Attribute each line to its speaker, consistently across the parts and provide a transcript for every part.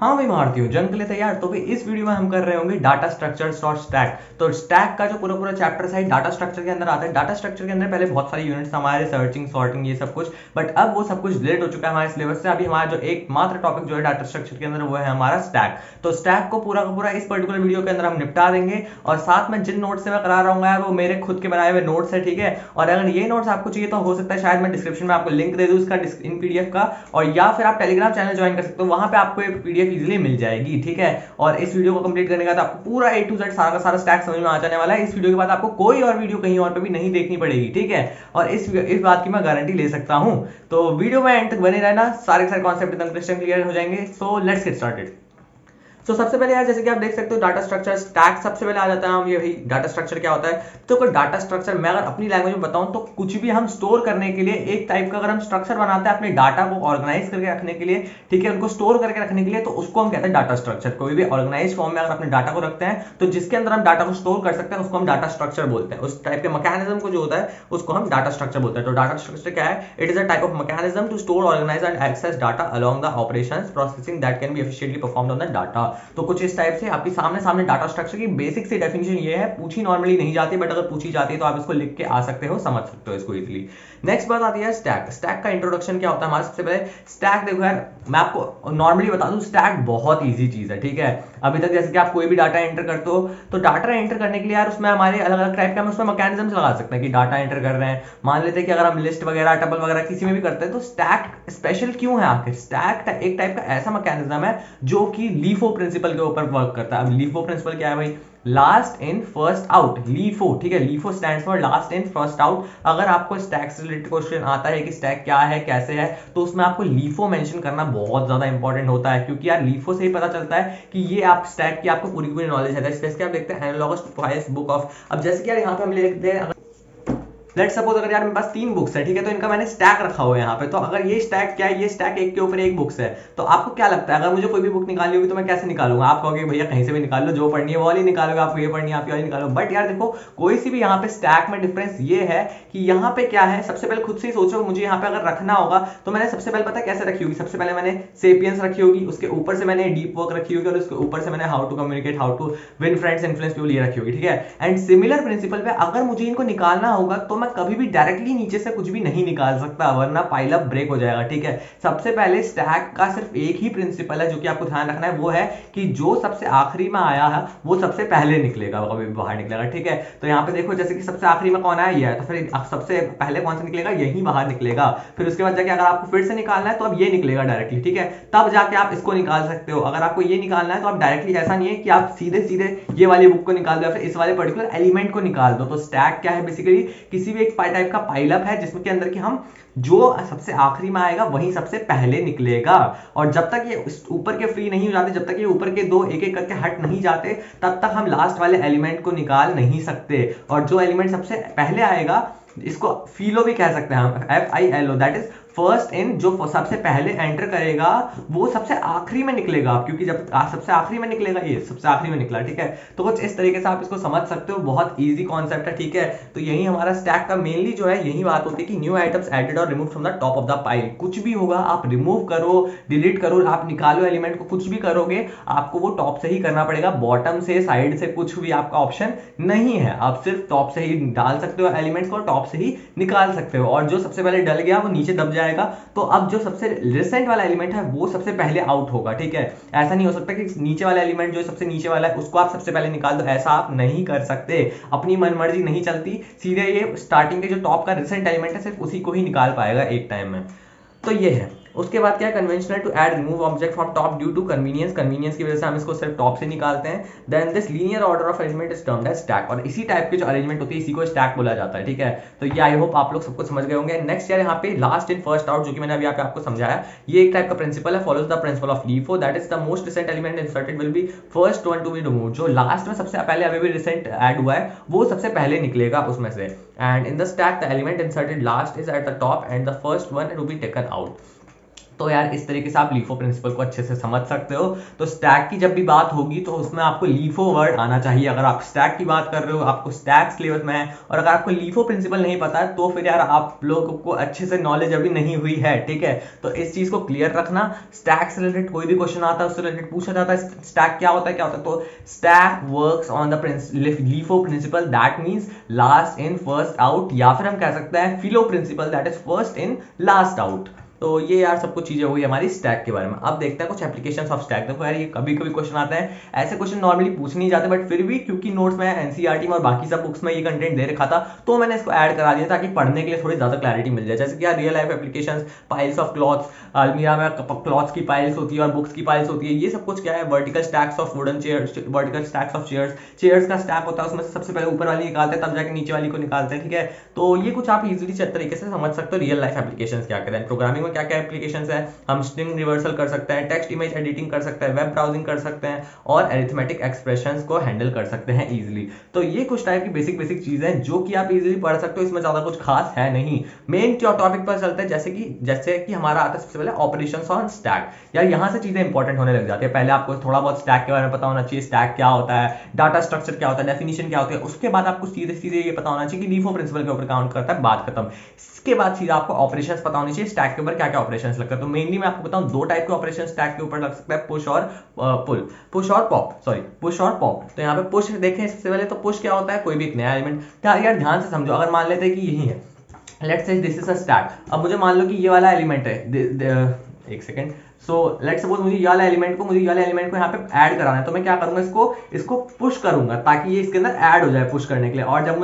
Speaker 1: हाँ भाई मारती हूँ, जंग के लिए तैयार। तो भाई इस वीडियो में हम कर रहे होंगे डाटा स्ट्रक्चर्स और स्टैक। तो स्टैक का जो पूरा पूरा चैप्टर है डाटा स्ट्रक्चर के अंदर आता है। डाटा स्ट्रक्चर के अंदर पहले बहुत सारे यूनिट्स हमारे, सर्चिंग, सॉर्टिंग, ये सब कुछ, बट अब वो सब कुछ डिलीट हो चुका है हमारे सिलेबस से। अभी हमारा जो एकमात्र टॉपिक जो है डाटा स्ट्रक्चर के अंदर वो है हमारा स्टैक। तो स्टैक को पूरा का पूरा इस पर्टिकुलर वीडियो के अंदर हम निपटा देंगे। और साथ में जिन नोट्स से मैं करा रहा हूँ यार, वो मेरे खुद के बनाए हुए नोट्स है, ठीक है। और अगर ये नोट्स आपको चाहिए तो हो सकता है शायद मैं डिस्क्रिप्शन में आपको लिंक दे दूँ इसका, इन पीडीएफ का, और या फिर आप टेलीग्राम चैनल ज्वाइन कर सकते हो, वहां पे आपको ये पीडीएफ इजीली मिल जाएगी, ठीक है। और इस वीडियो को कंप्लीट करने के बाद आपको पूरा ए टू जेड सारा का सारा स्टैक समझ में आ जाने वाला है। इस वीडियो के बाद आपको कोई और वीडियो कहीं और पे भी नहीं देखनी पड़ेगी, ठीक है। और इस बात की मैं गारंटी ले सकता हूं। तो वीडियो में एंड तक बने रहना, सारे कॉन्सेप्ट एकदम क्रिस्टल क्लियर हो जाएंगे। So let's get started. तो सबसे पहले यार, जैसे कि आप देख सकते हो, डाटा स्ट्रक्चर स्टैक सबसे पहले आ जाता है। हम ये भाई डाटा स्ट्रक्चर क्या होता है। तो कोई डाटा स्ट्रक्चर मैं अगर अपनी लैंग्वेज में बताऊं तो कुछ भी हम स्टोर करने के लिए एक टाइप का अगर हम स्ट्रक्चर बनाते हैं अपने डाटा को ऑर्गेनाइज करके रखने के लिए, ठीक है, उनको स्टोर करके रखने के लिए, तो उसको हम कहते हैं डाटा स्ट्रक्चर। कोई भी ऑर्गेनाइज फॉर्म में अगर अपने डाटा को रखते हैं तो जिसके अंदर हम डाटा को स्टोर कर सकते हैं उसको हम डाटा स्ट्रक्चर बोलते हैं। उस टाइप के मैकेनिज्म को जो होता है उसको हम डाटा स्ट्रक्चर बोलते हैं। तो डाटा स्ट्रक्चर क्या है? It is a type of mechanism to store, organize and access data along the operations processing that can be efficiently performed on the data. तो कुछ इस टाइप से आपकी सामने डाटा स्ट्रक्चर की बेसिक सी डेफिनेशन ये है। पूछी नॉर्मली नहीं जाती, बट अगर पूछी जाती है तो आप इसको लिख के आ सकते हो, समझ सकते हो इसको इजीली। नेक्स्ट बात आती है स्टैक। स्टैक का इंट्रोडक्शन क्या होता है हमारा? सबसे पहले स्टैक देखो यार, मैं आपको नॉर्मली बता दूं, स्टैक बहुत इजी चीज है, ठीक है। अभी तक जैसे कि आप कोई भी डाटा एंटर करते हो तो डाटा एंटर करने के लिए यार उसमें हमारे अलग अलग टाइप के हम उसमें मैकेनिज्म लगा सकते हैं कि डाटा एंटर कर रहे हैं। मान लेते हैं कि अगर हम लिस्ट वगैरह, टेबल वगैरह किसी में भी करते हैं तो स्टैक स्पेशल क्यों है आखिर? स्टैक एक टाइप का ऐसा मैकेनिज्म है जो कि लीफो प्रिंसिपल के ऊपर वर्क करता है। अब लीफो प्रिंसिपल क्या है भाई? Last in first out, LIFO, ठीक है। LIFO stands for last in first out. अगर आपको स्टैक से रिलेटेड क्वेश्चन आता है कि स्टैक क्या है, कैसे है, तो उसमें आपको लीफो मेंशन करना बहुत ज्यादा इंपॉर्टेंट होता है, क्योंकि यार लीफो से ही पता चलता है कि ये आप स्टैक की आपको पूरी पूरी नॉलेज है। जैसे आप देखते हैं analogous to files book of. अब जैसे कि यार यहाँ पे हम लिखते हैं, लेट सपोज अगर यार मेरे पास 3 बुक्स है, ठीक है, तो इनका मैंने स्टैक रखा हुआ है यहाँ पे। तो अगर ये स्टैक क्या है? ये स्टैक एक के ऊपर एक बुक्स है। तो आपको क्या लगता है, अगर मुझे कोई भी बुक निकालनी होगी तो मैं कैसे निकालूंगा? आप कहोगे भैया कहीं से भी निकाल लो, जो पढ़नी है वो वाली निकालोगे, आपको ये पढ़नी है आप ये वाली निकालो। बट यार देखो, कोई सी भी यहाँ पे स्टैक में डिफरेंस ये है कि यहाँ पे क्या है, सबसे पहले खुद से ही सोचो, मुझे यहाँ पे अगर रखना होगा तो मैंने सबसे पहले पता कैसे रखी होगी? सबसे पहले मैंने सेपियंस रखी होगी, उसके ऊपर से मैंने डीप वर्क रखी होगी, और उसके ऊपर से मैंने how to communicate, how to win friends, influence people ये रखी होगी, ठीक है। एंड सिमिलर प्रिंसिपल पे अगर मुझे इनको निकालना होगा तो मैं कभी भी डायरेक्टली नीचे से कुछ भी नहीं निकाल सकता, वरना पाइलअप ब्रेक हो जाएगा, ठीक है। सबसे पहले स्टैक का सिर्फ एक ही प्रिंसिपल है जो कि आपको ध्यान रखना है, वो है कि जो सबसे आखिरी में आया है वो सबसे पहले निकलेगा, कभी भी बाहर निकलेगा, ठीक है। तो यहाँ पे देखो, जैसे कि सबसे आखिरी में कौन आया? ये है, तो फिर सबसे पहले कौन सा निकलेगा? यही बाहर निकलेगा। फिर उसके बाद जाके अगर आपको फिर से निकालना है तो अब ये निकलेगा डायरेक्टली, ठीक है। तब जाके आप इसको निकाल सकते हो। अगर आपको ये निकालना है तो आप डायरेक्टली, ऐसा नहीं है कि आप सीधे सीधे ये वाली बुक को निकाल दो या फिर इस वाले पर्टिकुलर एलिमेंट को निकाल दो। तो स्टैक क्या है? बेसिकली किसी भी एक टाइप का पाइलअप है जिसमें के अंदर कि हम जो सबसे आखिरी में आएगा वही सबसे पहले निकलेगा। और जब तक ये ऊपर के फ्री नहीं हो जाते, जब तक ये ऊपर के दो एक एक करके हट नहीं जाते, तब तक हम लास्ट वाले एलिमेंट को निकाल नहीं सकते। और जो एलिमेंट सबसे पहले आएगा, इसको फीलो भी कह सकते हैं हम, FILO, दैट इज फर्स्ट इन। जो सबसे पहले एंटर करेगा वो सबसे आखिरी में निकलेगा, क्योंकि जब सबसे आखिरी में निकलेगा, ये सबसे आखिरी में निकला, ठीक है। तो कुछ इस तरीके से आप इसको समझ सकते हो, बहुत इजी कॉन्सेप्ट है, ठीक है। तो यही हमारा स्टैक का मेनली जो है यही बात होती है कि न्यू आइटम्स एडेड और remove from the top of the pile. कुछ भी होगा आप रिमूव करो, डिलीट करो, आप निकालो एलिमेंट को, कुछ भी करोगे आपको वो टॉप से ही करना पड़ेगा, बॉटम से, साइड से कुछ भी आपका ऑप्शन नहीं है। आप सिर्फ टॉप से ही डाल सकते हो एलिमेंट्स को, टॉप से ही निकाल सकते हो। और जो सबसे पहले डल गया वो नीचे दब जाएगा। तो अब जो सबसे रिसेंट वाला एलिमेंट है वो सबसे पहले आउट होगा, ठीक है। ऐसा नहीं हो सकता कि नीचे वाला एलिमेंट जो सबसे नीचे वाला है उसको आप सबसे पहले निकाल दो, ऐसा आप नहीं कर सकते। अपनी मनमर्जी नहीं चलती, सीधे ये स्टार्टिंग के जो टॉप का रिसेंट एलिमेंट है सिर्फ उसी को ही निकाल पाएगा एक टाइम में। तो ये है। उसके बाद क्या है? Conventional to add remove object from top due to convenience. Convenience की वजह से हम इसको सिर्फ टॉप से निकालते हैं। Then this linear order of arrangement is termed as stack. और इसी टाइप की जो अरेंजमेंट होती है इसी को स्टैक बोला जाता है, ठीक है। तो ये आई होप आप लोग सबको समझ गए होंगे। नेक्स्ट यार, यहाँ पे लास्ट इन फर्स्ट आउट, जो कि मैंने अभी यहाँ पे आपको समझाया, ये एक टाइप का प्रिंसिपल है, follows the principle of LIFO, that is the most recent element inserted will be first one to be removed. जो लास्ट में सबसे पहले अभी भी रिसेंट ऐड हुआ है वो सबसे पहले निकलेगा उसमें से। And in the stack the element inserted last is at the top and the first one to be taken out. तो यार इस तरीके से आप लीफो प्रिंसिपल को अच्छे से समझ सकते हो। तो स्टैक की जब भी बात होगी तो उसमें आपको लीफो वर्ड आना चाहिए। अगर आप स्टैक की बात कर रहे हो, आपको स्टैक सिलेबस में है, और अगर आपको लीफो प्रिंसिपल नहीं पता है तो फिर यार आप लोगों को अच्छे से नॉलेज अभी नहीं हुई है, ठीक है। तो इस चीज को क्लियर रखना। स्टैक से रिलेटेड कोई भी क्वेश्चन आता है उससे रिलेटेड पूछा जाता है स्टैक क्या होता है, क्या होता है। तो stack works on the LIFO principle, that means last in first out, या फिर हम कह सकते हैं FILO principle, that is first in last out. तो ये यार सब कुछ चीजें हुई हमारी स्टैक के बारे में। अब देखते हैं कुछ एप्लीकेशंस ऑफ स्टैक। देखो यार ये कभी कभी क्वेश्चन आता है, ऐसे क्वेश्चन नॉर्मली पूछ नहीं जाते, बट फिर भी क्योंकि नोट्स में एनसीईआरटी में और बाकी सब बुक्स में ये कंटेंट दे रखा था तो मैंने इसको ऐड करा दिया ताकि पढ़ने के लिए थोड़ी ज्यादा क्लैरिटी मिल जाए। जैसे कि यार real life applications, piles of clothes, अलमीरा में क्लॉथ्स की पाइल्स होती है और बुक्स की पाइल्स होती है, ये सब कुछ क्या है, vertical stacks of wooden chairs, vertical stacks of chairs, chairs का स्टैक होता है, उसमें सबसे पहले ऊपर वाली निकालते हैं तब जाके नीचे वाली को निकालते हैं, ठीक है। तो ये कुछ आप इजीली तरीके से समझ सकते हो रियल लाइफ एप्लीकेशंस क्या कहते हैं। प्रोग्रामिंग में क्या क्या एप्लीकेशंस है, हम स्ट्रिंग रिवर्सल कर सकते हैं, टेक्स्ट इमेज एडिटिंग कर सकते हैं, वेब ब्राउजिंग कर सकते हैं और अरिथमेटिक एक्सप्रेशंस को हैंडल कर सकते हैं इजीली। तो ये कुछ टाइप की बेसिक चीजें हैं जो कि आप इजीली पढ़ सकते हो, इसमें ज्यादा कुछ खास है नहीं। मेन टॉपिक पर चलते हैं, जैसे कि हमारा आता है सबसे पहले ऑपरेशंस ऑन स्टैक। यार यहाँ से चीजें इंपॉर्टेंट होने लग जाती है। पहले आपको थोड़ा बहुत स्टैक के बारे में पता होना चाहिए, स्टैक क्या होता है, डाटा स्ट्रक्चर क्या होता है, डेफिनेशन क्या होती है। उसके बाद आपको सीधे सीधे ये पता होना चाहिए कि लीफो प्रिंसिपल के ऊपर काउंट करता है, बात खत्म। इसके बाद सीधा आपको ऑपरेशंस पता होनी चाहिए स्टैक के ऊपर क्या क्या ऑपरेशंस लगता है। तो मेनली मैं आपको बताऊं दो टाइप के ऑपरेशंस स्टैक के ऊपर लग सकता है, पुश और पुल, पुश और पॉप। तो यहाँ पे पुश देखें सबसे पहले, तो पुश क्या होता है, कोई भी एक नया एलिमेंट, यार ध्यान से समझो। अगर मान लेते हैं कि यही है, let's say this is a stack. अब मुझे मान लो कि ये वाला एलिमेंट है, एक सेकेंड, सो लेट्स सपोज मुझे ये वाला एलिमेंट को यहाँ पे ऐड कराना है, तो मैं क्या करूंगा, इसको पुश करूंगा ताकि ये इसके अंदर ऐड हो जाए पुश करने के लिए, और जब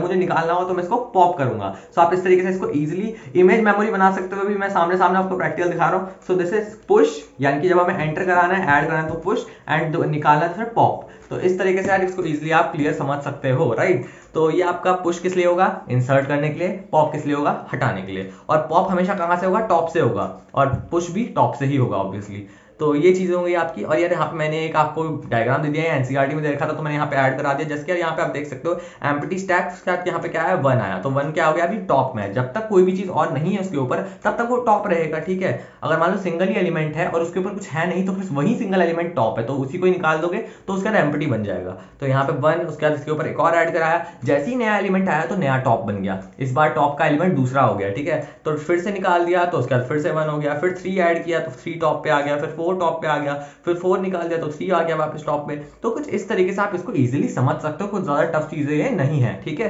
Speaker 1: मुझे निकालना हो तो मैं इसको पॉप करूंगा। सो आप इस तरीके से इसको इजीली इमेज मेमोरी बना सकते हो। भी मैं सामने आपको प्रैक्टिकल दिखा रहा हूँ। सो दिस इज पुश, यानी कि जब हमें एंटर कराना है, ऐड कराना है तो पुश, एंड निकालना है फिर पॉप। तो इस तरीके से यार इसको इजीली आप क्लियर समझ सकते हो, राइट। तो ये आपका पुश किस लिए होगा, इंसर्ट करने के लिए, पॉप किस लिए होगा, हटाने के लिए। और पॉप हमेशा कहां से होगा, टॉप से होगा, और पुश भी टॉप से ही होगा ऑब्वियसली। तो ये चीजें होंगी आपकी। और यार यहाँ पे मैंने एक आपको डायग्राम दे दिया है, एनसीईआरटी में दे रखा था तो मैंने यहाँ पे ऐड करा दिया। जैसे कि यहाँ पे आप देख सकते हो एम्प्टी स्टैक के साथ यहाँ पे क्या है, 1 आया, तो 1 क्या हो गया, अभी टॉप में है। जब तक कोई भी चीज और नहीं है उसके ऊपर तब तक वो टॉप रहेगा, ठीक है। अगर मान लो सिंगल ही एलिमेंट है और उसके ऊपर कुछ है नहीं तो फिर वही सिंगल एलिमेंट टॉप है, तो उसी को ही निकाल दोगे तो उसका एम्प्टी बन जाएगा। तो यहाँ पे 1, उसके बाद इसके ऊपर एक और ऐड कराया, जैसे ही नया एलिमेंट आया तो नया टॉप बन गया, इस बार टॉप का एलिमेंट दूसरा हो गया, ठीक है। तो फिर से निकाल दिया तो उसके बाद फिर से 1 हो गया, फिर 3 ऐड किया तो 3 टॉप पे आ गया, फिर 4 टॉप पे आ गया, फिर 4 निकाल दिया तो 3 आ गया वापस टॉप पे। तो कुछ इस तरीके से आप इसको इजीली समझ सकते हो, कुछ ज्यादा टफ चीजें ये नहीं है, ठीक है।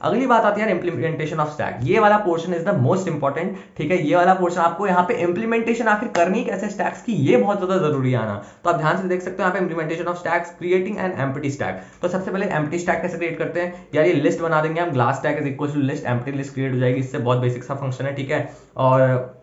Speaker 1: अगली बात आती है इंप्लीमेंटेशन ऑफ स्टैक। ये वाला portion is the most important, ठीक है। ये वाला पोर्शन आपको यहाँ पे इंप्लीमेंटेशन आखिर करनी कैसे स्टैक्स की, ये बहुत ज्यादा जरूरी आना। तो आप ध्यान से देख सकते हो यहाँ पे implementation of stacks, creating an empty stack. तो सबसे पहले एम्प्टी स्टैक कैसे क्रिएट करते हैं, यार ये लिस्ट बना देंगे हम, glass stack is equal to list, empty list create हो जाएगी। इससे बहुत बेसिक सा फंक्शन है, ठीक है। और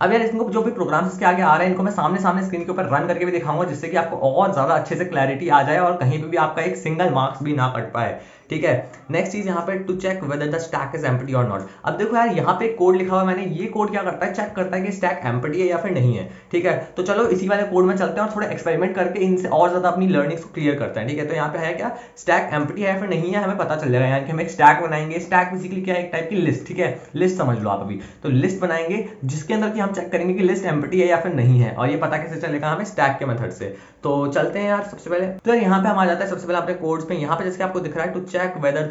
Speaker 1: अब यार इनको जो भी प्रोग्राम्स इसके आगे आ रहे हैं इनको मैं सामने स्क्रीन के ऊपर रन करके भी दिखाऊंगा, जिससे कि आपको और ज्यादा अच्छे से क्लैरिटी आ जाए और कहीं पे भी आपका एक सिंगल मार्क्स भी ना कट पाए, ठीक है। नेक्स्ट चीज यहाँ पे to check whether the stack is empty or not. अब देखो यार यहाँ पे कोड लिखा हुआ है मैंने, ये कोड क्या करता है, चेक करता है कि स्टैक एम्प्टी है या फिर नहीं है, ठीक है। तो चलो इसी वाले कोड में चलते हैं और थोड़ा एक्सपेरिमेंट करके इनसे और ज्यादा अपनी लर्निंग्स को क्लियर करते हैं, ठीक है। तो यहाँ पे है क्या, स्टैक एम्प्टी है या फिर नहीं है, हमें पता चल जाएगा। यानी कि हम एक स्टैक बनाएंगे, स्टैक बेसिकली क्या है, एक टाइप की लिस्ट, ठीक है। लिस्ट समझ लो आप अभी, तो लिस्ट बनाएंगे जिसके अंदर की हम चेक करेंगे कि लिस्ट एम्प्टी है या फिर नहीं है, और ये पता कैसे चलेगा, हमें स्टैक के मेथड से। तो चलते हैं यार सबसे पहले, तो यार यहाँ पे हम आ जाता है सबसे पहले अपने कोड्स पे। यहाँ पे जैसे आपको दिख रहा है to check whether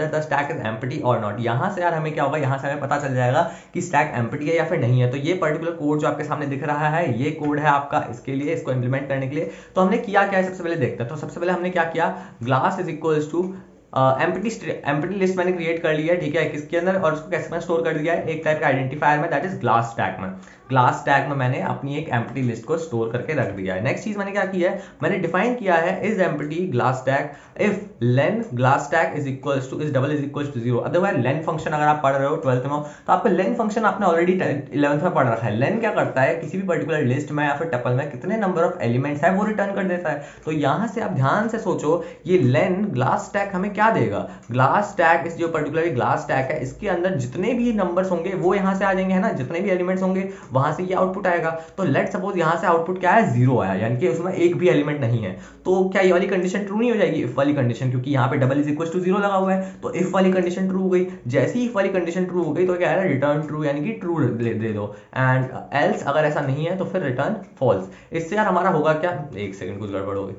Speaker 1: the stack is empty or not. यहाँ से यार हमें क्या होगा, यहाँ से हमें पता चल जाएगा कि स्टैक एम्प्टी है या फिर नहीं है। तो ये पर्टिकुलर कोड जो आपके सामने दिख रहा है, ये कोड है आपका इसके लिए, इसको इंप्लीमेंट करने के लिए। तो हमने किया क्या है, सबसे पहले देखते हैं। तो सबसे पहले हमने क्या किया, glass is equals to empty list मैंने क्रिएट कर लिया है, ठीक है, किसके अंदर, और उसको कैसे मैंने स्टोर कर दिया है, एक टाइप का आइडेंटिफायर में, दैट इज ग्लास स्टैक में। ग्लास स्टैक में मैंने अपनी एक एम्प्टी लिस्ट को स्टोर करके रख दिया है। नेक्स्ट चीज मैंने क्या किया है, मैंने डिफाइन किया है is empty glass stack if len glass stack is equals to is double is equals to 0। Otherwise len function अगर आप पढ़ रहे हो 12th में तो आपको लेन फंक्शन आपने ऑलरेडी 11th में पढ़ रखा है। लेन क्या करता है, किसी भी पर्टिकुलर लिस्ट में या फिर टपल में कितने नंबर ऑफ एलिमेंट्स है वो रिटर्न कर देता है। तो यहां से आप ध्यान से सोचो, ये लेन ग्लास स्टैक हमें क्या देगा, ग्लास स्टैक इस जो पर्टिकुलर ग्लास स्टैक है इसके अंदर जितने भी नंबर्स होंगे वो यहां से आ जाएंगे, है ना, जितने भी एलिमेंट्स होंगे वहां से ये आउटपुट आएगा। तो लेट सपोज यहाँ से आउटपुट क्या है, 0 आया, यानी कि उसमें एक भी एलिमेंट नहीं है। तो क्या ये वाली कंडीशन ट्रू नहीं हो जाएगी, इफ वाली कंडीशन, क्योंकि यहाँ पे डबल इज इक्वल टू 0 लगा हुआ है, तो इफ वाली कंडीशन ट्रू हो गई। जैसे ही इफ वाली कंडीशन ट्रू हो गई तो क्या है, रिटर्न ट्रू, यानी कि ट्रू दे दो, एंड एल्स अगर ऐसा नहीं है तो फिर रिटर्न फॉल्स। इससे यार हमारा होगा क्या, एक सेकंड कुछ गड़बड़ हो गई,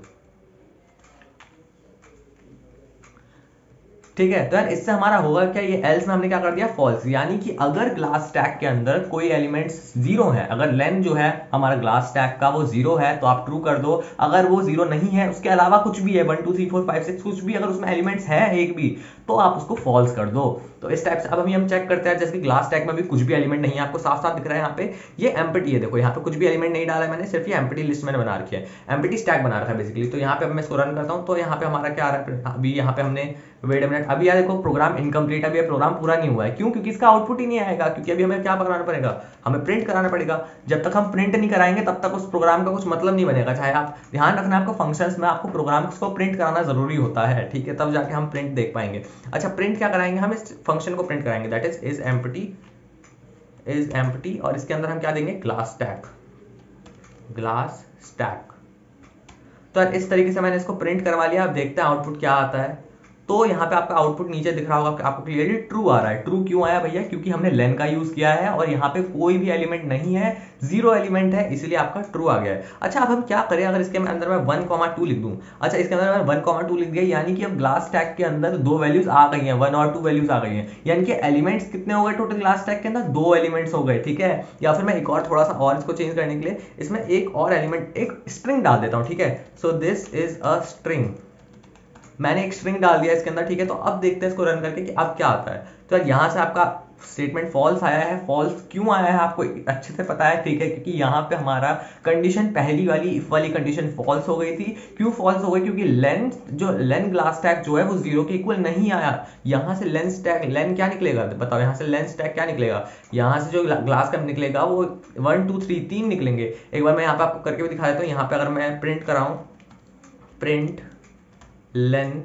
Speaker 1: ठीक है। तो यार इससे हमारा होगा क्या, ये एल्स में हमने क्या कर दिया, फॉल्स, यानी कि अगर ग्लास स्टैक के अंदर कोई एलिमेंट्स 0 है, अगर लेन जो है हमारा ग्लास स्टैक का वो 0 है तो आप ट्रू कर दो। अगर वो 0 नहीं है, उसके अलावा कुछ भी है, 1 2 3 4 5 6 कुछ भी, अगर उसमें एलिमेंट्स है एक भी, तो आप उसको फॉल्स कर दो। तो इस टाइप से अब हम चेक करते हैं, जैसे कि ग्लास स्टैक में भी कुछ भी एलिमेंट नहीं है, आपको साफ साफ दिख रहा है यहाँ पे ये एम्प्टी है, देखो यहाँ पे कुछ भी एलिमेंट नहीं डाला है मैंने, सिर्फ ये एम्प्टी लिस्ट मैंने बना रखी है, एम्प्टी स्टैक बना रखा है बेसिकली। तो यहाँ पे अब मैं इसको रन करता हूँ, तो यहाँ पे हमारा क्या आ रहा है, अभी यहाँ पे हमने वेट अ मिनट, अभी यार देखो प्रोग्राम इनकम्प्लीट, अभी प्रोग्राम पूरा नहीं हुआ है, क्यों, क्योंकि इसका आउटपुट ही नहीं आएगा, क्योंकि अभी हमें क्या कराना पड़ेगा, हमें प्रिंट कराना पड़ेगा। जब तक हम प्रिंट नहीं कराएंगे तब तक उस प्रोग्राम का कुछ मतलब नहीं बनेगा। चाहे आप ध्यान रखना, आपको फंक्शंस में आपको प्रोग्राम्स को प्रिंट कराना जरूरी होता है, ठीक है, तब जाके हम प्रिंट देख पाएंगे। अच्छा, प्रिंट क्या कराएंगे, हम इस फंक्शन को प्रिंट कराएंगे, दैट इज एम्प्टी, और इसके अंदर हम क्या देंगे, ग्लास स्टैक। तो इस तरीके से मैंने इसको प्रिंट करवा लिया। अब देखते हैं आउटपुट क्या आता है। तो यहाँ पे आपका आउटपुट नीचे दिख रहा होगा, आपको क्लियरली ट्रू आ रहा है। ट्रू क्यों आया भैया, क्योंकि हमने लेन का यूज किया है और यहाँ पे कोई भी एलिमेंट नहीं है, 0 एलिमेंट है, इसलिए आपका ट्रू आ गया है। अच्छा, अब हम क्या करें, अगर इसके अंदर मैं 1,2 लिख दूं, अच्छा इसके अंदर मैं 1,2 लिख दिया, यानी कि अब ग्लास स्टैक के अंदर 2 वैल्यूज आ गई हैं, 1 और 2 वैल्यूज आ गई हैं, यानी कि एलिमेंट्स कितने हो गए टोटल ग्लास स्टैक के अंदर, 2 एलिमेंट्स हो गए, ठीक है। या फिर मैं एक और थोड़ा सा और इसको चेंज करने के लिए इसमें एक और एलिमेंट, एक स्ट्रिंग डाल देता हूँ, ठीक है। So this is a string, मैंने एक स्ट्रिंग डाल दिया इसके अंदर, ठीक है। तो अब देखते हैं इसको रन करके कि अब क्या आता है। तो यहाँ से आपका स्टेटमेंट फॉल्स आया है। फॉल्स क्यों आया है आपको अच्छे से पता है, ठीक है, क्योंकि यहाँ पे हमारा कंडीशन पहली वाली इफ वाली कंडीशन फॉल्स हो गई थी। क्यों फॉल्स हो गई, क्योंकि लेन ग्लास स्टैक जो है वो 0 के इक्वल नहीं आया। यहाँ से लेन क्या निकलेगा, बताओ, यहाँ से लेन स्टैक क्या निकलेगा, यहाँ से जो ग्लास का निकलेगा वो 1 2 3 3 निकलेंगे। एक बार मैं यहाँ पे आपको करके भी दिखा देता हूँ। यहाँ पे अगर मैं प्रिंट कराऊं, प्रिंट लेन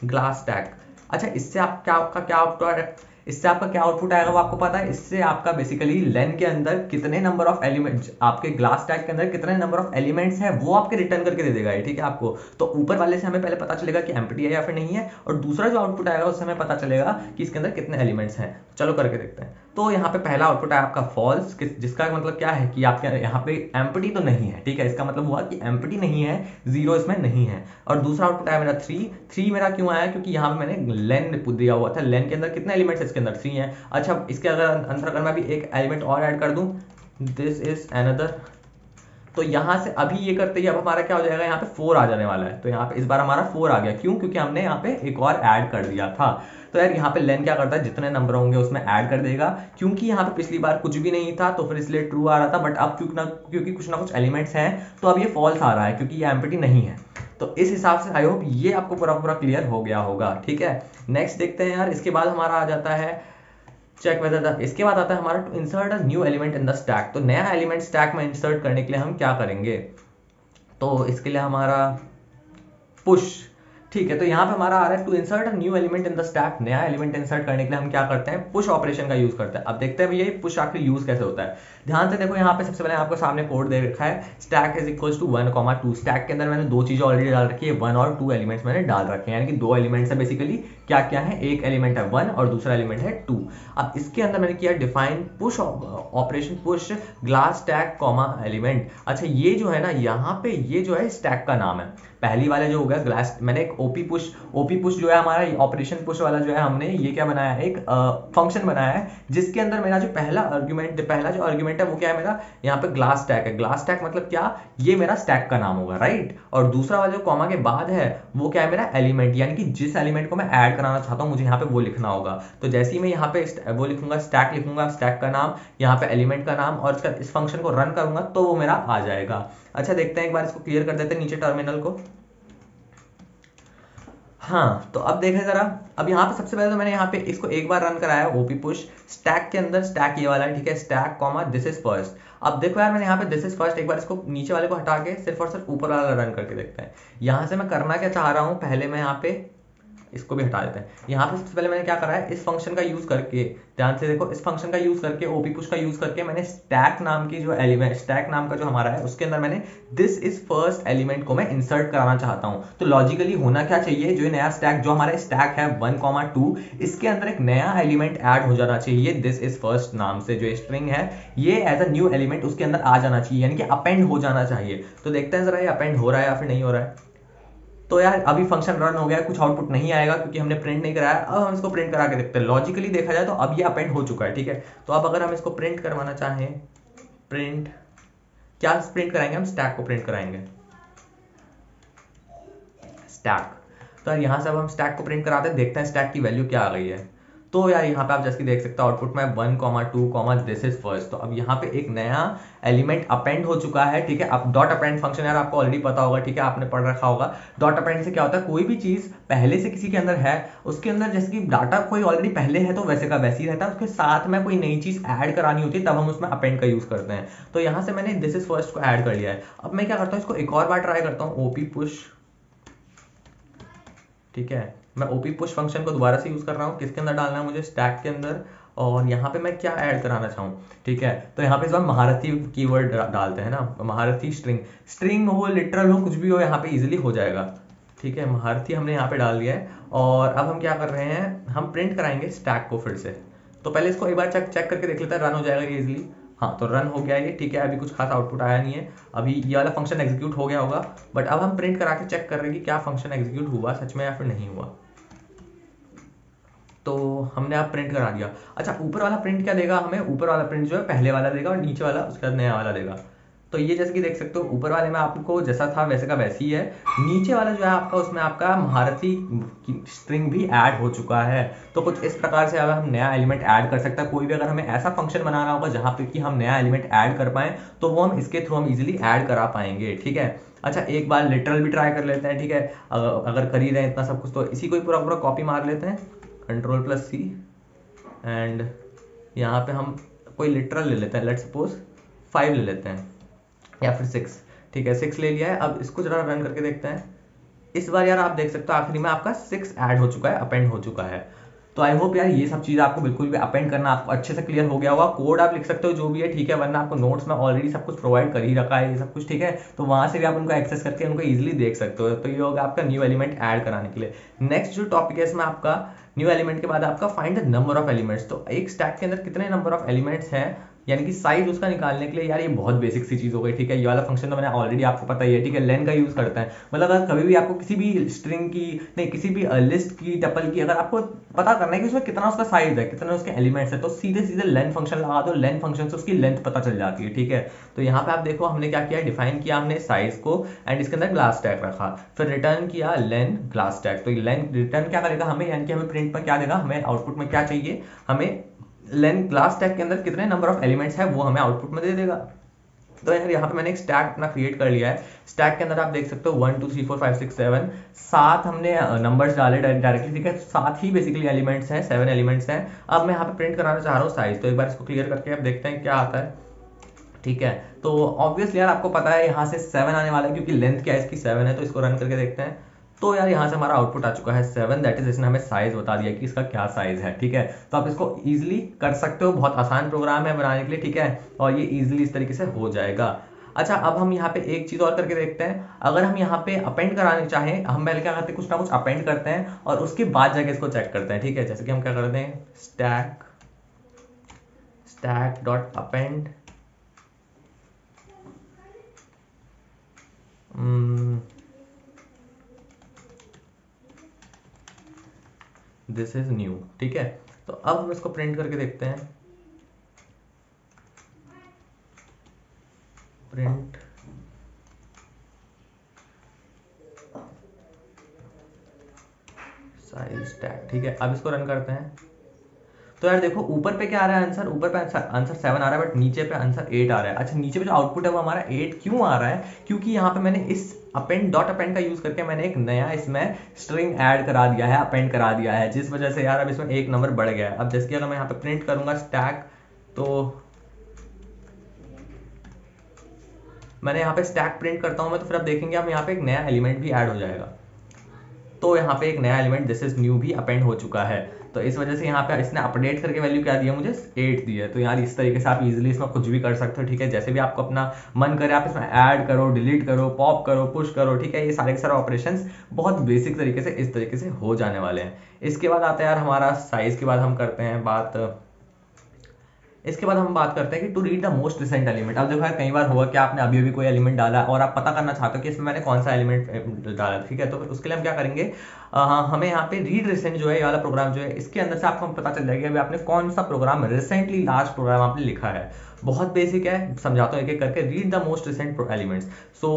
Speaker 1: ग्लास स्टैक, अच्छा इससे आपका क्या आउटपुट आएगा वो आपको पता है। इससे आपका बेसिकली लेन के अंदर कितने नंबर ऑफ एलिमेंट्स, आपके ग्लास स्टैक के अंदर कितने नंबर ऑफ एलिमेंट्स है वो आपके रिटर्न करके दे देगा, ठीक है आपको। तो ऊपर वाले से हमें पहले पता चलेगा कि एम्प्टी है या फिर नहीं है, और दूसरा जो आउटपुट आएगा उससे हमें पता चलेगा कि इसके अंदर कितने एलिमेंट्स हैं। चलो करके देखते हैं। तो यहाँ पे पहला आउटपुट है आपका फॉल्स, जिसका मतलब क्या है कि आपके यहाँ पे एम्प्टी तो नहीं है, ठीक है, इसका मतलब हुआ कि एम्प्टी नहीं है, 0 इसमें नहीं है। और दूसरा आउटपुट आया मेरा 3 मेरा क्यों आया, क्योंकि यहाँ पे मैंने लेन दिया हुआ था, लेन के अंदर कितने एलिमेंट्स है, इसके अंदर 3 है। अच्छा, इसके अंदर अगर मैं भी एक एलिमेंट और ऐड कर दूं, दिस इज अनदर, तो यहाँ से अभी ये करते ही अब हमारा क्या हो जाएगा, यहाँ पे 4 आ जाने वाला है। तो यहाँ पे इस बार हमारा 4 आ गया, क्यों, क्योंकि हमने यहाँ पे एक और ऐड कर दिया था। तो यार यहाँ पे लेन क्या करता है, जितने नंबर होंगे उसमें ऐड कर देगा, क्योंकि यहाँ पे पिछली बार कुछ भी नहीं था तो फिर इसलिए ट्रू आ रहा था, बट अब क्योंकि कुछ ना कुछ एलिमेंट्स हैं तो अब ये फॉल्स आ रहा है, क्योंकि ये एम्प्टी नहीं है। तो इस हिसाब से आई होप ये आपको पूरा क्लियर हो गया होगा, ठीक है। नेक्स्ट देखते हैं यार, इसके बाद हमारा आ जाता है चेक वेदर, इसके बाद आता है हमारा to insert a new element in the stack. तो नया एलिमेंट स्टैक में इंसर्ट करने के लिए हम क्या करेंगे, तो इसके लिए हमारा पुश, ठीक है। तो यहाँ पे हमारा आ रहा है to insert a new element in the stack, नया एलिमेंट इंसर्ट करने के लिए हम क्या करते हैं, पुश ऑपरेशन का यूज करते हैं। अब देखते हैं भैया ये पुश आखिर यूज कैसे होता है। ध्यान से देखो, यहाँ पे सबसे पहले आपको सामने कोड दे रखा है, stack is equals to 1,2। Stack के अंदर मैंने 2 चीजें ऑलरेडी डाल रखी है, 1 और 2 एलिमेंट्स मैंने डाल रखे हैं, यानी कि 2 एलिमेंट्स है बेसिकली। क्या क्या है, एक एलिमेंट है 1 और दूसरा एलिमेंट है 2। अब इसके अंदर मैंने किया define push operation, push glass stack comma element. अच्छा ये जो है ना, यहाँ पे ये जो है स्टैक का नाम है। पहली वाले जो हो गया ग्लास, मैंने एक ओपी पुश जो है हमारा ऑपरेशन पुश वाला जो है, हमने ये क्या बनाया है, एक फंक्शन बनाया है, जिसके अंदर मेरा जो पहला जो आर्गुमेंट है वो क्या है मेरा, यहाँ पे ग्लास स्टैक है। ग्लास स्टैक मतलब क्या, ये मेरा स्टैक का नाम होगा, राइट। और दूसरा वाला जो कॉमा के बाद है वो क्या है, मेरा एलिमेंट, यानी कि जिस एलिमेंट को मैं ऐड कराना चाहता हूँ मुझे यहाँ पे वो लिखना होगा। तो जैसे ही मैं यहाँ पे वो लिखूंगा, स्टैक लिखूंगा, स्टैक का नाम, यहाँ पे एलिमेंट का नाम, और इस फंक्शन को रन करूंगा तो वो मेरा आ जाएगा। अच्छा देखते हैं, एक बार इसको क्लियर कर देते हैं नीचे टर्मिनल को। हाँ, तो अब देखें जरा, अब यहाँ पे सबसे पहले तो मैंने यहाँ पे इसको एक बार रन कराया ओपी पुश स्टैक के अंदर, स्टैक ये वाला है, ठीक है, stack comma this is first. अब देखो यार, मैंने यहाँ पे दिस इज फर्स्ट, एक बार इसको नीचे वाले को हटा के सिर्फ और सिर्फ ऊपर वाला रन करके देखते हैं। यहाँ से मैं करना क्या चाह रहा हूँ, पहले मैं यहाँ पे इसको भी हटा देते हैं। यहाँ पे सबसे पहले मैंने क्या करा है, इस फंक्शन का यूज करके, ध्यान से देखो, इस फंक्शन का यूज करके, ओपी पुश का यूज करके मैंने स्टैक नाम की जो एलिमेंट, स्टैक नाम का जो हमारा है उसके अंदर मैंने दिस इज फर्स्ट एलिमेंट को मैं इंसर्ट कराना चाहता हूँ। तो लॉजिकली होना क्या चाहिए, जो नया स्टैक, जो हमारा स्टैक है 1,2, इसके अंदर एक नया एलिमेंट ऐड हो जाना चाहिए दिस इज फर्स्ट नाम से, जो स्ट्रिंग है ये एज अ न्यू एलिमेंट उसके अंदर आ जाना चाहिए, यानी कि अपेंड हो जाना चाहिए। तो देखते हैं जरा ये अपेंड हो रहा है या फिर नहीं हो रहा है। तो यार अभी फंक्शन रन हो गया, कुछ आउटपुट नहीं आएगा क्योंकि हमने प्रिंट नहीं कराया। अब हम इसको प्रिंट करा के देखते हैं। लॉजिकली देखा जाए तो अब ये अपेंड हो चुका है, ठीक है। तो अब अगर हम इसको प्रिंट करवाना चाहें, प्रिंट क्या प्रिंट कराएंगे, हम स्टैक को प्रिंट कराएंगे, स्टैक। तो यार यहाँ से अब हम स्टैक को प्रिंट कराते हैं, देखते हैं स्टैक की वैल्यू क्या आ गई है। तो यार यहाँ पे आप जैसे कि देख सकते हो आउटपुट में 1,2, दिस इज फर्स्ट। तो अब यहाँ पे एक नया एलिमेंट अपेंड हो चुका है, ठीक है। अब डॉट अपेंड फंक्शन यार आपको ऑलरेडी पता होगा, ठीक है, आपने पढ़ रखा होगा। डॉट अपेंड से क्या होता है, कोई भी चीज पहले से किसी के अंदर है, उसके अंदर जैसे कि डाटा कोई ऑलरेडी पहले है तो वैसे का वैसे ही रहता है, उसके साथ में कोई नई चीज ऐड करानी होती है तब हम उसमें अपेंड का यूज करते हैं। तो यहाँ से मैंने दिस इज फर्स्ट को ऐड कर लिया है। अब मैं क्या करता हूँ, इसको एक और बार ट्राई करता हूँ, ओपी पुश, ठीक है। मैं ओपी पुश फंक्शन को दोबारा से यूज कर रहा हूँ, किसके अंदर डालना है मुझे, स्टैक के अंदर। और यहाँ पे मैं क्या ऐड कराना चाहूँ, ठीक है। तो यहाँ पे इस बार महारथी कीवर्ड डालते हैं ना, महारथी स्ट्रिंग, स्ट्रिंग हो लिटरल हो कुछ भी हो, यहाँ पे इजीली हो जाएगा, ठीक है। महारथी हमने यहाँ पे डाल दिया है। और अब हम क्या कर रहे हैं, हम प्रिंट कराएंगे स्टैक को फिर से। तो पहले इसको एक बार चेक करके देख लेते हैं, रन हो जाएगा ये इजिली। हाँ, तो रन हो गया ये, ठीक है। अभी कुछ खास आउटपुट आया नहीं है, अभी ये वाला फंक्शन एग्जीक्यूट हो गया होगा। बट अब हम प्रिंट करा के चेक कर रहे हैं कि क्या फंक्शन एग्जीक्यूट हुआ सच में या फिर नहीं हुआ। तो हमने आप प्रिंट करा दिया। अच्छा, ऊपर वाला प्रिंट क्या देगा हमें, ऊपर वाला प्रिंट जो है पहले वाला देगा और नीचे वाला उसके बाद नया वाला देगा। तो ये जैसे कि देख सकते हो ऊपर वाले में आपको जैसा था वैसे का वैसे ही है, नीचे वाला जो है आपका उसमें आपका महारथी स्ट्रिंग भी ऐड हो चुका है। तो कुछ इस प्रकार से अगर हम नया एलिमेंट ऐड कर सकते हैं, कोई भी अगर हमें ऐसा फंक्शन बनाना होगा जहाँ पे कि हम नया एलिमेंट ऐड कर पाए, तो वो हम इसके थ्रू हम इजिली ऐड करा पाएंगे, ठीक है। अच्छा, एक बार लिटरल भी ट्राई कर लेते हैं, ठीक है। अगर कर ही रहे हैं इतना सब कुछ तो इसी को ही पूरा पूरा कॉपी मार लेते हैं, Ctrl+C, एंड यहाँ पे हम कोई लिटरल ले लेते हैं, लेट्स सपोज 5 ले लेते हैं या फिर 6, ठीक है। 6 ले लिया है। अब इसको जरा रन करके देखते हैं। इस बार यार आप देख सकते हो आखिरी में आपका 6 ऐड हो चुका है, अपेंड हो चुका है। तो आई होप यार ये सब चीज़ आपको बिल्कुल भी अपेंड करना आपको अच्छे से क्लियर हो गया होगा। कोड आप लिख सकते हो जो भी है, ठीक है, वरना आपको नोट्स में ऑलरेडी सब कुछ प्रोवाइड कर ही रखा है ये सब कुछ, ठीक है। तो वहां से भी आप उनको एक्सेस करके उनको इजीली देख सकते हो। तो ये होगा आपका न्यू एलिमेंट ऐड कराने के लिए। नेक्स्ट जो टॉपिक है इसमें आपका न्यू एलिमेंट के बाद आपका find the number of elements. तो एक स्टैक के अंदर कितने नंबर ऑफ एलिमेंट्स हैं, यानी कि साइज उसका निकालने के लिए यार ये बहुत बेसिक सी चीज हो गई, ठीक है। ये वाला फंक्शन तो मैंने ऑलरेडी आपको पता ही है, ठीक है। लेन का यूज करते हैं, मतलब अगर कभी भी आपको किसी भी स्ट्रिंग की नहीं, किसी भी लिस्ट की, टपल की, अगर आपको पता करना है कि उसमें कितना उसका साइज है, कितने उसके एलिमेंट्स है, तो सीधे सीधे लेन फंक्शन लगा दो, लेन फंक्शन से उसकी लेंथ पता चल जाती है, ठीक है। तो यहाँ पे आप देखो हमने क्या किया, डिफाइन किया हमने साइज को एंड इसके अंदर ग्लास टैग रखा, फिर रिटर्न किया लेन ग्लास टैग। तो लेन रिटर्न क्या करेगा हमें, यानी कि हमें प्रिंट पर क्या देगा, हमें आउटपुट में क्या चाहिए, हमें लेन ग्लास टैग के अंदर कितने नंबर ऑफ एलिमेंट्स है वो हमें आउटपुट में दे देगा। तो यार यहाँ पे मैंने एक स्टैक अपना क्रिएट कर लिया है। स्टैक के अंदर आप देख सकते हो 1 2 3 4 5 6 7 7 हमने नंबर्स डाले डायरेक्टली, ठीक है। 7 ही बेसिकली एलिमेंट्स हैं, 7 एलिमेंट्स हैं। अब मैं यहाँ पे प्रिंट कराना चाह रहा हूँ साइज, तो एक बार इसको क्लियर करके अब देखते हैं क्या आता है, ठीक है। तो ऑब्वियसली यार आपको पता है यहाँ से 7 आने वाला है क्योंकि लेंथ क्या है इसकी 7 है। तो इसको रन करके देखते हैं। तो यार यहाँ से हमारा आउटपुट आ चुका है 7, दैट इज, इसने हमें साइज बता दिया कि इसका क्या साइज है, ठीक है। तो आप इसको इजीली कर सकते हो, बहुत आसान प्रोग्राम है बनाने के लिए, ठीक है। और ये इजीली इस तरीके से हो जाएगा। अच्छा, अब हम यहाँ पे एक चीज और करके देखते हैं। अगर हम यहाँ पे अपेंड कराने चाहें, हम पहले क्या करते हैं, कुछ ना कुछ अपेंड करते हैं और उसके बाद जाके इसको चेक करते हैं, ठीक है। जैसे कि हम क्या करते हैं, stack dot append this is new, ठीक है। तो अब हम इसको प्रिंट करके देखते हैं, प्रिंट साइज टैग, ठीक है। अब इसको रन करते हैं। तो यार देखो ऊपर पे क्या आ रहा है आंसर, ऊपर पे आंसर 7 आ रहा है, बट नीचे पे आंसर 8 आ रहा है। अच्छा, नीचे पे जो आउटपुट है वो हमारा 8 क्यों आ रहा है, क्योंकि यहाँ पे मैंने इस अपेंड डॉट अपेंड का यूज करके मैंने एक नया इसमें स्ट्रिंग ऐड करा दिया है, अपेंड करा दिया है, जिस वजह से यार अब इसमें एक नंबर बढ़ गया है। अब जैसे कि अगर मैं यहाँ पे प्रिंट करूंगा स्टैक, तो मैंने यहाँ पे स्टैक प्रिंट करता हूँ मैं, तो फिर आप देखेंगे हम यहाँ पे एक नया एलिमेंट भी ऐड हो जाएगा। तो यहाँ पे एक नया एलिमेंट दिस इज न्यू भी अपेंड हो चुका है। तो इस वजह से यहाँ पे इसने अपडेट करके वैल्यू क्या दिया मुझे 8 दी है। तो यार इस तरीके से आप इजीली इसमें कुछ भी कर सकते हो, ठीक है, जैसे भी आपको अपना मन करे आप इसमें ऐड करो, डिलीट करो, पॉप करो, पुश करो, ठीक है, ये सारे के सारे ऑपरेशंस बहुत बेसिक तरीके से इस तरीके से हो जाने वाले हैं। इसके बाद आता है यार हमारा साइज के बाद हम करते हैं बात, इसके बाद हम बात करते हैं कि to read the most recent element. अब देखो यार कई बार हुआ कि आपने अभी अभी कोई एलिमेंट डाला और आप पता करना चाहते हो कि इसमें मैंने कौन सा एलिमेंट डाला, ठीक है, तो फिर उसके लिए हम क्या करेंगे, हमें यहाँ पे रीड रिसेंट जो है ये वाला प्रोग्राम जो है इसके अंदर से आपको पता चल जाएगा अभी आपने कौन सा प्रोग्राम रिसेंटली लास्ट प्रोग्राम आपने लिखा है। बहुत बेसिक है, समझाता हूँ एक एक करके। Read the most recent elements, so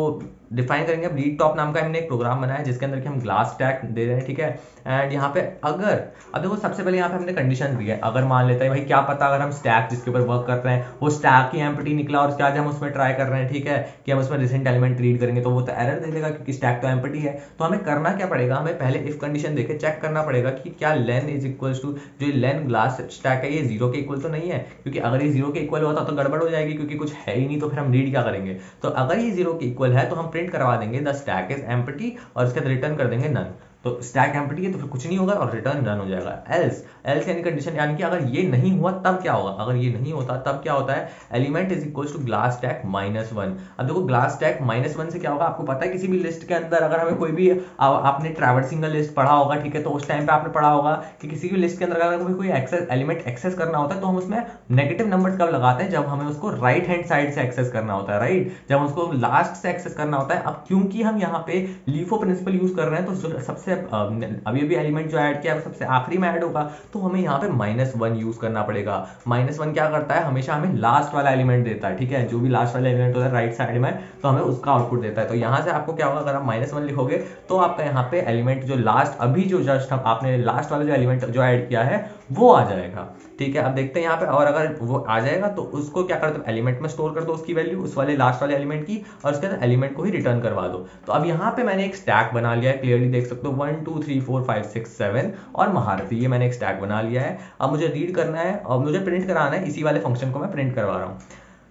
Speaker 1: define करेंगे। अब रीड टॉप नाम का हमने एक प्रोग्राम बनाया है जिसके अंदर कि हम ग्लास स्टैक दे रहे हैं, ठीक है। एंड यहाँ पे अगर, अब देखो सबसे पहले यहाँ पे हमने कंडीशन दी है, अगर मान लेते हैं भाई क्या पता अगर हम स्टैक जिसके ऊपर वर्क कर रहे हैं वो स्टैक ही एम्प्टी निकला और उसके बाद हम उसमें ट्राई कर रहे हैं, ठीक है, कि हम उसमें रिसेंट एलिमेंट रीड करेंगे तो वो तो एरर दे देगा क्योंकि स्टैक तो एम्प्टी है। तो हमें करना क्या पड़ेगा, हमें पहले इफ कंडीशन देके चेक करना पड़ेगा कि क्या लेन इज इक्वल टू, जो लेन ग्लास स्टैक है ये 0 के इक्वल तो नहीं है, क्योंकि अगर ये 0 के इक्वल होता तो गड़बड़ हो जाएगी क्योंकि कुछ है ही नहीं, तो फिर हम रीड क्या करेंगे। तो अगर ये 0 के इक्वल है तो हम प्रिंट करवा देंगे द स्टैक इज एम्प्टी और उसके बाद रिटर्न कर देंगे नन। तो स्टैक एम्प्टी है तो फिर कुछ नहीं होगा और रिटर्न रन हो जाएगा। एल्स, एल्स यानी कंडीशन, यानी कि अगर ये नहीं हुआ तब क्या होगा, अगर ये नहीं होता तब क्या होता है, element is equal to glass stack -1। अब देखो ग्लास स्टैक -1 से क्या होगा आपको पता है, किसी भी लिस्ट के अंदर अगर हमें कोई भी आपने ट्रैवर्सिंग लिस्ट पढ़ा होगा, ठीक है, तो उस टाइम पे आपने पढ़ा होगा कि किसी भी लिस्ट के अंदर अगर हमें कोई एक्सेस एलिमेंट एक्सेस करना होता है तो हम उसमें नेगेटिव नंबर कब लगाते हैं, जब हमें उसको राइट हैंड साइड से एक्सेस करना होता है, राइट, जब उसको लास्ट से एक्सेस करना होता है। अब क्योंकि हम यहाँ पे लीफो प्रिंसिपल यूज कर रहे हैं तो सबसे अभी अभी एलिमेंट जो ऐड किया है सबसे आखिरी में ऐड होगा, तो हमें यहाँ पे -1 यूज करना पड़ेगा। -1 क्या करता है, हमेशा हमें लास्ट वाला एलिमेंट देता है, ठीक है, जो भी लास्ट वाला एलिमेंट होता है राइट साइड में तो हमें उसका आउटपुट देता है। तो यहाँ से आपको क्या होगा, अगर आप -1 लिखोगे तो आपका यहाँ पे एलिमेंट जो लास्ट अभी जो जस्ट आपने लास्ट वाला जो एलिमेंट जो ऐड किया है वो आ जाएगा, ठीक है। अब देखते हैं यहाँ पे, और अगर वो आ जाएगा तो उसको क्या कर दो, एलिमेंट में स्टोर कर दो उसकी वैल्यू, उस वाले लास्ट वाले एलिमेंट की, और उसके बाद एलिमेंट को ही रिटर्न करवा दो। तो अब यहाँ पे मैंने एक स्टैक बना लिया है, क्लियरली देख सकते हो 1 2 3 4 5 6 7 और महारथी, ये मैंने एक स्टैक बना लिया है। अब मुझे रीड करना है और मुझे प्रिंट कराना है, इसी वाले फंक्शन को मैं प्रिंट करवा रहा हूँ।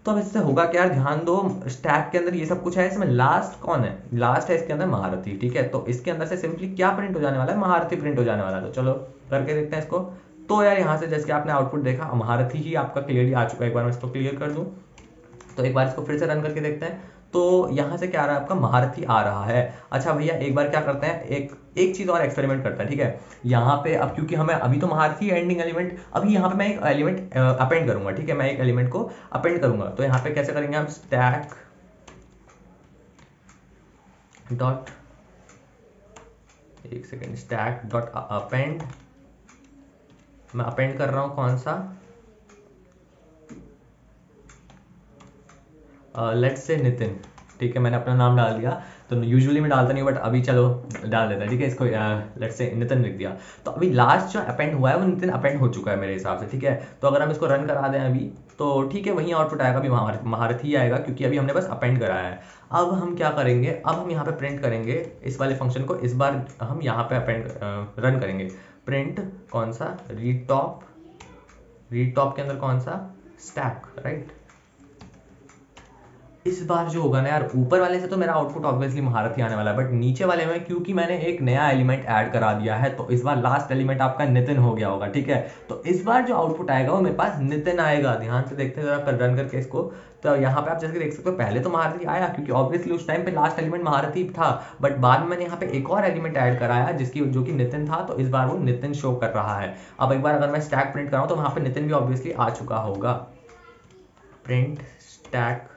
Speaker 1: तो अब इससे होगा क्या, ध्यान दो, स्टैक के अंदर ये सब कुछ है, इसमें लास्ट कौन है, लास्ट है इसके अंदर महारथी, ठीक है। तो इसके अंदर से सिंपली क्या प्रिंट हो जाने वाला है, महारथी प्रिंट हो जाने वाला है। तो चलो करके देखते हैं इसको। तो यार यहाँ से जैसे आपने आउटपुट देखा महारथी ही आपका क्लियरली आ चुका है। एक बार मैं इसको क्लियर कर दूं तो एक बार इसको फिर से रन करके देखते हैं। तो यहाँ से क्या आ रहा है, आपका महारथी आ रहा है। अच्छा भैया एक बार क्या करते हैं, एक चीज और एक्सपेरिमेंट करते हैं, ठीक है। यहाँ पे अब क्योंकि हमें अभी तो महारथी एंडिंग एलिमेंट, अभी यहाँ पे मैं एक एलिमेंट अपेंड करूंगा, ठीक है, मैं एक एलिमेंट को अपेंड करूंगा। तो यहाँ पे कैसे करेंगे हम, स्टैक डॉट, एक सेकेंड, स्टैक डॉट अपेंड, मैं अपेंड कर रहा हूँ कौन सा, लेट्स से नितिन, ठीक है, मैंने अपना नाम डाल दिया। तो यूजुअली मैं डालता नहीं बट अभी चलो डाल देता है, ठीक है, इसको लेट्स से नितिन लिख दिया। तो अभी लास्ट जो अपेंड हुआ है वो नितिन अपेंड हो चुका है मेरे हिसाब से, ठीक है। तो अगर हम इसको रन करा दें अभी तो ठीक है, वही आउटपुट आएगा, अभी महारथी आएगा क्योंकि अभी हमने बस अपेंड कराया है। अब हम क्या करेंगे, अब हम यहाँ पे प्रिंट करेंगे इस वाले फंक्शन को, इस बार हम यहाँ पे अपेंड रन करेंगे, प्रिंट कौन सा, रीड टॉप, रीड टॉप के अंदर कौन सा, स्टैक, राइट। इस बार जो होगा ना यार, ऊपर वाले से तो मेरा आउटपुट ऑब्वियसली महारथी आने वाला है, बट नीचे वाले में क्योंकि मैंने एक नया एलिमेंट ऐड करा दिया है तो इस बार लास्ट एलिमेंट आपका नितिन हो गया होगा, ठीक है। तो इस बार जो आउटपुट आएगा वो मेरे पास नितिन आएगा। ध्यान से देखते हैं जरा रन करके इसको। तो यहाँ पे आप जैसे देख सकते हो पहले तो महारथी आया क्योंकि ऑब्वियसली उस टाइम पे लास्ट एलिमेंट महारथी था, बट बाद में मैंने यहाँ पे एक और एलिमेंट ऐड कराया जिसकी जो कि नितिन था, तो इस बार वो नितिन शो कर रहा है। अब एक बार अगर मैं स्टैक प्रिंट कराऊँ तो वहाँ पे नितिन भी ऑब्वियसली आ चुका होगा, प्रिंट स्टैक,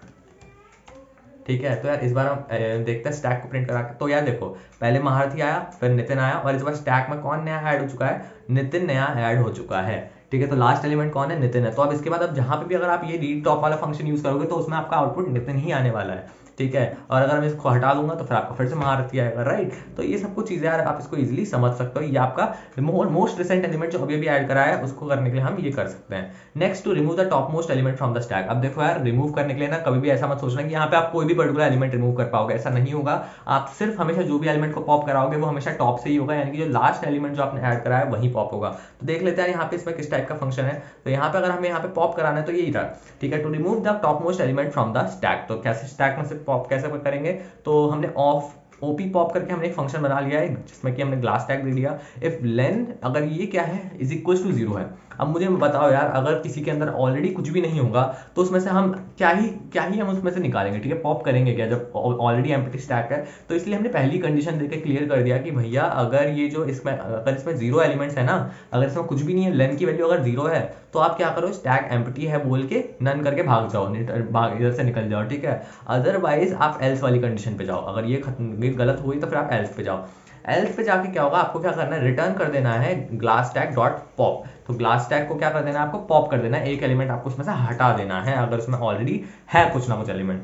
Speaker 1: ठीक है। तो यार इस बार हम देखते हैं स्टैक को प्रिंट करा के। तो यार देखो पहले महारथी आया, फिर नितिन आया, और इस बार स्टैक में कौन नया ऐड हो चुका है, नितिन नया ऐड हो चुका है, ठीक है। तो लास्ट एलिमेंट कौन है, नितिन है। तो अब इसके बाद अब जहां पे भी अगर आप ये रीड टॉप वाला फंक्शन यूज करोगे तो उसमें आपका आउटपुट नितिन ही आने वाला है, ठीक है। और अगर मैं इसको हटा दूंगा तो फिर आपका फिर से महारथी आएगा, राइट। तो ये सब कुछ चीजें यार आप इसको इजीली समझ सकते हो। ये आपका मोस्ट रिसेंट एलिमेंट जो अभी अभी ऐड करा है उसको करने के लिए हम ये कर सकते हैं। Next, to remove the top most element from the stack. अब देखो यार रिमूव करने के लिए ना कभी भी ऐसा मत सोचना कि यहाँ पे आप कोई भी पर्टिकुलर एलिमेंट रिमूव कर पाओगे, ऐसा नहीं होगा। आप सिर्फ हमेशा जो भी एलिमेंट को पॉप कराओगे वो हमेशा टॉप से ही होगा, यानी कि जो लास्ट एलिमेंट जो आपने ऐड करा है वही पॉप होगा। तो देख लेते हैं यहाँ पे इसमें किस टाइप का फंक्शन है। तो यहाँ पे अगर हमें यहाँ पे पॉप कराना है तो यही था, ठीक है, to remove the top most element from the stack. तो कैसे स्टैक में से पॉप कैसे करेंगे, तो हमने ऑफ ओपी पॉप करके हमने एक फंक्शन बना लिया है जिसमें कि हमने ग्लास टैग दे दिया इफ लेन अगर ये क्या है इज इक्वल टू 0 है। अब मुझे बताओ यार, अगर किसी के अंदर ऑलरेडी कुछ भी नहीं होगा तो उसमें से हम क्या ही हम उसमें से निकालेंगे, ठीक है, पॉप करेंगे क्या जब ऑलरेडी एम्प्टी स्टैक है। तो इसलिए हमने पहली कंडीशन देके क्लियर कर दिया कि भैया अगर ये जो इसमें अगर इसमें 0 एलिमेंट्स है ना, अगर इसमें कुछ भी नहीं है, लेन की वैल्यू अगर 0 है तो आप क्या करो, स्टैक एम्प्टी है बोल के नन करके भाग जाओ, इधर से निकल जाओ, ठीक है। अदरवाइज आप एल्स वाली कंडीशन पे जाओ, अगर ये गलत हुई तो फिर आप एल्स पे जाओ। एल्स पे जाके क्या होगा, आपको क्या करना है, रिटर्न कर देना है ग्लास टैग डॉट पॉप। तो ग्लास टैग को क्या कर देना है, आपको पॉप कर देना है, एक एलिमेंट आपको उसमें से हटा देना है अगर उसमें ऑलरेडी है कुछ ना कुछ एलिमेंट।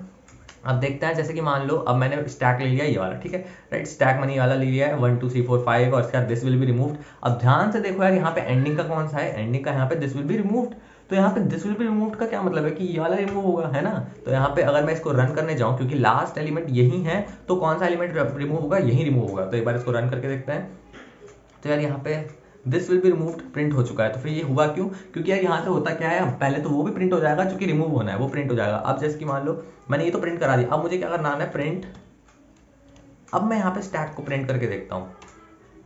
Speaker 1: अब देखते हैं, जैसे कि मान लो अब मैंने स्टैक ले लिया ये वाला, ठीक है, राइट, स्टैक मनी वाला ले लिया है 1 2 3 4 5 और इसका दिस विल बी रिमूव्ड। अब ध्यान से देखो यार, यहाँ पे एंडिंग का कौन सा है, एंडिंग का यहाँ पे दिस विल बी रिमूव्ड। तो यहाँ पे दिस विल बी रिमूव्ड का क्या मतलब है कि ये वाला रिमूव होगा, है ना। तो यहाँ पे अगर मैं इसको रन करने जाऊँ, क्योंकि लास्ट एलिमेंट यही है, तो कौन सा एलिमेंट रिमूव होगा, यही रिमूव होगा। तो एक बार इसको रन करके देखते हैं। तो यार यहाँ पे this will be removed print हो चुका है। तो फिर ये हुआ क्यों, क्योंकि यार यहाँ से होता क्या है, पहले तो वो भी प्रिंट हो जाएगा जो कि रिमूव होना है वो प्रिंट हो जाएगा। अब जैसे कि मान लो मैंने ये तो प्रिंट करा दिया, अब मुझे क्या करना है, प्रिंट। अब मैं यहाँ पे स्टैक को प्रिंट करके देखता हूँ,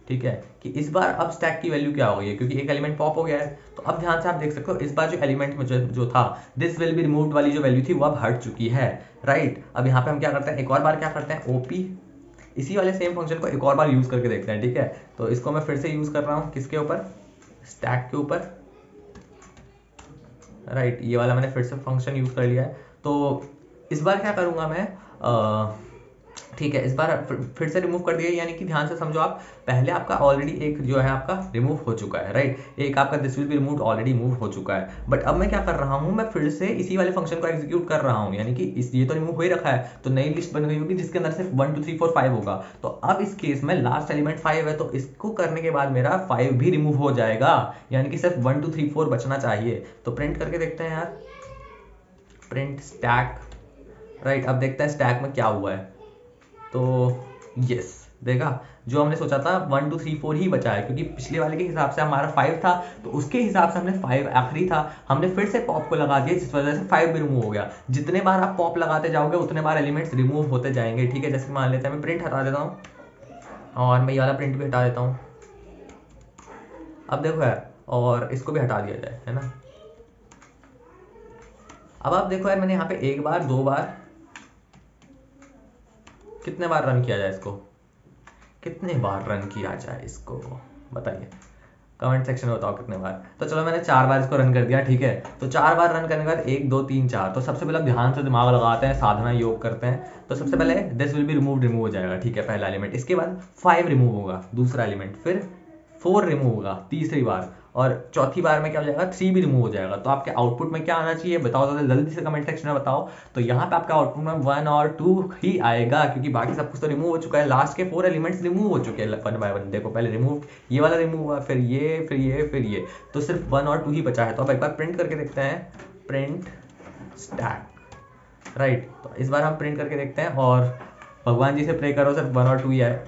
Speaker 1: ठीक है, कि इस बार अब स्टैक की वैल्यू क्या हो गई है, क्योंकि एक एलिमेंट पॉप हो गया है। तो अब ध्यान से आप देख सकते हो, इस बार जो एलिमेंट में जो था दिस विल बी रिमूव्ड वाली जो वैल्यू थी वो अब हट चुकी है, राइट। अब यहाँ पे हम क्या करते हैं, एक और बार क्या करते हैं, ओपी, इसी वाले सेम फंक्शन को एक और बार यूज करके देखते हैं, ठीक है। तो इसको मैं फिर से यूज कर रहा हूँ किसके ऊपर, स्टैक के ऊपर, राइट। ये वाला मैंने फिर से फंक्शन यूज कर लिया है। तो इस बार क्या करूंगा मैं, ठीक है, इस बार फिर से रिमूव कर दिया, यानी कि ध्यान से समझो आप, पहले आपका ऑलरेडी एक जो है आपका रिमूव हो चुका है, राइट, एक आपका this will be removed already move हो चुका है। बट अब मैं क्या कर रहा हूं, मैं फिर से इसी वाले फंक्शन को एग्जीक्यूट कर रहा हूं, यानी कि ये तो रिमूव हो ही रखा है, तो नई लिस्ट बन गई होगी जिसके अंदर सिर्फ 1 2 3 4 5 होगा। तो अब इस केस में लास्ट एलिमेंट 5 है, तो इसको करने के बाद मेरा 5 भी रिमूव हो जाएगा, यानी कि सिर्फ 1 2 3 4 बचना चाहिए। तो प्रिंट करके देखते हैं यार, प्रिंट स्टैक, राइट। अब देखते हैं स्टैक में क्या हुआ है। तो यस, देखा, जो हमने सोचा था 1 2 3 4 ही बचा है, क्योंकि पिछले वाले के हिसाब से हमारा 5 था, तो उसके हिसाब से हमने 5 आखिरी था, हमने फिर से पॉप को लगा दिया जिस वजह से 5 भी रिमूव हो गया। जितने बार आप पॉप लगाते जाओगे उतने बार एलिमेंट्स रिमूव होते जाएंगे, ठीक है। जैसे मान लेते हैं मैं प्रिंट हटा देता हूँ और मैं ये वाला प्रिंट भी हटा देता हूँ। अब देखो यार, और इसको भी हटा दिया जाए, है ना। अब आप देखो यार, मैंने यहाँ पे एक बार, दो बार, कितने बार रन किया जाए इसको, कितने बार रन किया जाए इसको, बताइए कमेंट सेक्शन में बताओ कितने बार। तो चलो मैंने 4 बार इसको रन कर दिया, ठीक है। तो 4 बार रन करने के बाद 1 2 3 4, तो सबसे पहले ध्यान से दिमाग लगाते हैं, साधना योग करते हैं। तो सबसे पहले दिस विल बी रिमूव हो जाएगा, ठीक है, पहला एलिमेंट। इसके बाद 5 रिमूव होगा, दूसरा एलिमेंट, फिर 4 रिमूव होगा तीसरी बार, और चौथी बार में क्या हो जाएगा, 3 भी रिमूव हो जाएगा। तो आपके आउटपुट में क्या आना चाहिए बताओ, तो जल्दी से कमेंट सेक्शन में बताओ। तो यहाँ पे आपका आउटपुट में 1 और 2 ही आएगा, क्योंकि बाकी सब कुछ तो रिमूव हो चुका है, लास्ट के 4 एलिमेंट्स रिमूव हो चुके हैं 1 बाय 1। देखो पहले रिमूव, ये वाला रिमूव हुआ, फिर ये, फिर ये, फिर ये, तो सिर्फ 1 और 2 ही बचा है। तो अब एक बार प्रिंट करके देखते हैं, प्रिंट स्टैक, राइट। तो इस बार हम प्रिंट करके देखते हैं और भगवान जी से प्रे करो सिर्फ 1 और 2 ही आए।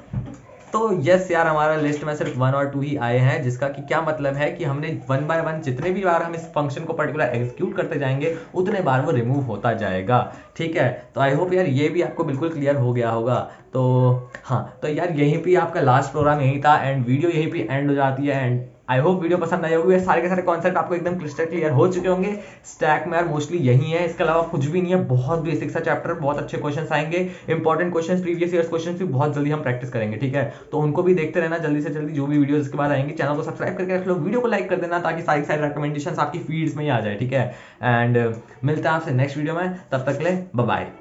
Speaker 1: तो यस यार, हमारा लिस्ट में सिर्फ 1 और 2 ही आए हैं, जिसका कि क्या मतलब है कि हमने 1 बाय 1 जितने भी बार हम इस फंक्शन को पर्टिकुलर एग्जीक्यूट करते जाएंगे उतने बार वो रिमूव होता जाएगा, ठीक है। तो आई होप यार ये भी आपको बिल्कुल क्लियर हो गया होगा। तो हाँ, तो यार यहीं पे आपका लास्ट प्रोग्राम यही था एंड वीडियो यहीं पे एंड हो जाती है। एंड आई होप वीडियो पसंद आई होगी, सारे के सारे कॉन्सेप्ट आपको एकदम क्लिस्टर क्लियर हो चुके होंगे। स्टैक में यार मोस्टली यही है, इसके अलावा कुछ भी नहीं है, बहुत बेसिक सा चैप्टर, बहुत अच्छे क्वेश्चंस आएंगे, important questions, previous years questions भी बहुत जल्दी हम प्रैक्टिस करेंगे, ठीक है। तो उनको भी देखते रहना जल्दी से जल्दी, जो भी वीडियोस इसके बाद आएंगे। चैनल को सब्सक्राइब करके रख लो, वीडियो को लाइक कर देना ताकि सारी सारी रिकमेंडेशंस आपकी फीड्स में ही आ जाए, ठीक है। एंड मिलते हैं आपसे नेक्स्ट वीडियो में, तब तक ले बाय बाय।